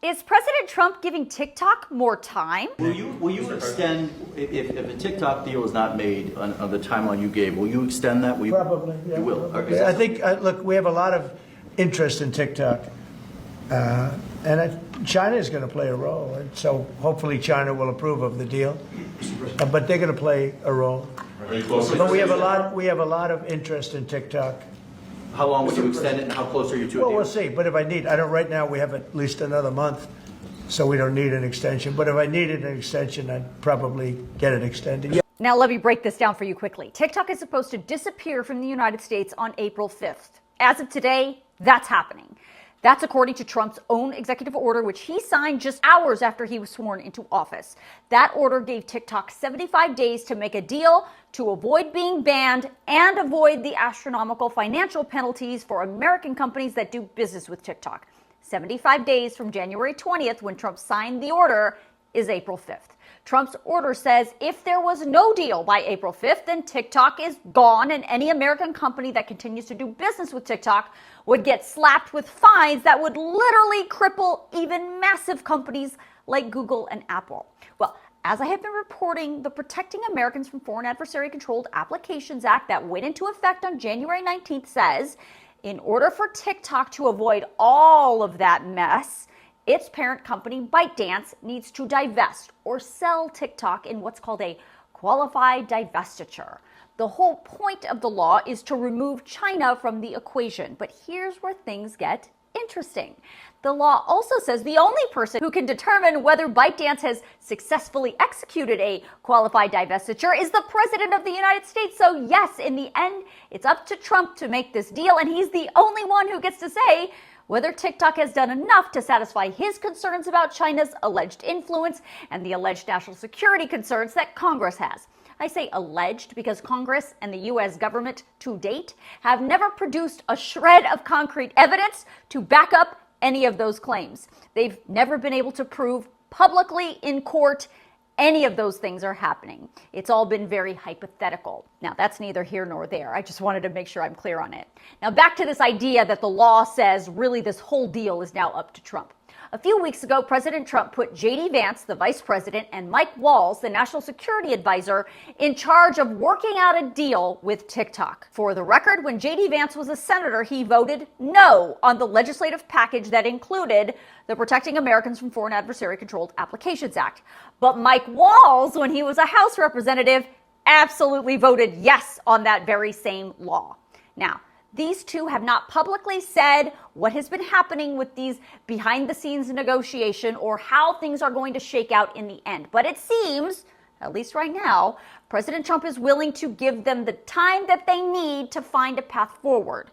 Is President Trump giving TikTok more time? Will you extend, if a TikTok deal is not made on the timeline you gave, will you extend that? Probably, yeah. You will? I think, look, we have a lot of interest in TikTok. And China is going to play a role. And so hopefully China will approve of the deal. But they're going to play a role. But we have a lot of interest in TikTok. How long would you extend it, and how close are you to a deal? Well, we'll see. But if I need, I don't, right now we have at least another month, so we don't need an extension. But if I needed an extension, I'd probably get it extended. Yeah. Now let me break this down for you quickly. TikTok is supposed to disappear from the United States on April 5th. As of today, that's happening. That's according to Trump's own executive order, which he signed just hours after he was sworn into office. That order gave TikTok 75 days to make a deal to avoid being banned and avoid the astronomical financial penalties for American companies that do business with TikTok. 75 days from January 20th, when Trump signed the order, is April 5th. Trump's order says if there was no deal by April 5th, then TikTok is gone, and any American company that continues to do business with TikTok would get slapped with fines that would literally cripple even massive companies like Google and Apple. Well, as I have been reporting, the Protecting Americans from Foreign Adversary-Controlled Applications Act that went into effect on January 19th says, in order for TikTok to avoid all of that mess, its parent company, ByteDance, needs to divest or sell TikTok in what's called a qualified divestiture. The whole point of the law is to remove China from the equation. But here's where things get interesting. The law also says the only person who can determine whether ByteDance has successfully executed a qualified divestiture is the President of the United States. So yes, in the end, it's up to Trump to make this deal, and he's the only one who gets to say whether TikTok has done enough to satisfy his concerns about China's alleged influence and the alleged national security concerns that Congress has. I say alleged because Congress and the U.S. government to date have never produced a shred of concrete evidence to back up any of those claims. They've never been able to prove publicly in court any of those things are happening. It's all been very hypothetical. Now, that's neither here nor there. I just wanted to make sure I'm clear on it. Now, back to this idea that the law says really this whole deal is now up to Trump. A few weeks ago, President Trump put J.D. Vance, the vice president, and Mike Walls, the national security advisor, in charge of working out a deal with TikTok. For the record, when J.D. Vance was a senator, he voted no on the legislative package that included the Protecting Americans from Foreign Adversary-Controlled Applications Act. But Mike Walls, when he was a House representative, absolutely voted yes on that very same law. Now, these two have not publicly said what has been happening with these behind-the-scenes negotiation or how things are going to shake out in the end. But it seems, at least right now, President Trump is willing to give them the time that they need to find a path forward.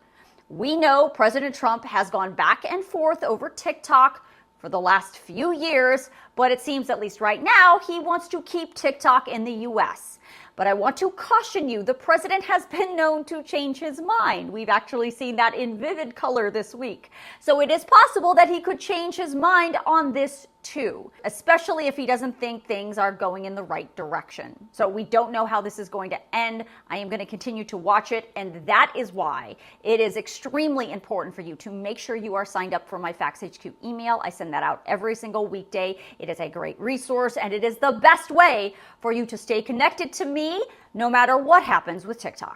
We know President Trump has gone back and forth over TikTok for the last few years, but it seems, at least right now, he wants to keep TikTok in the U.S. But I want to caution you, the president has been known to change his mind. We've actually seen that in vivid color this week. So it is possible that he could change his mind on this too, especially if he doesn't think things are going in the right direction. So we don't know how this is going to end. I am going to continue to watch it, and that is why it is extremely important for you to make sure you are signed up for my Facts HQ email. I send that out every single weekday. It is a great resource, and it is the best way for you to stay connected to me no matter what happens with TikTok.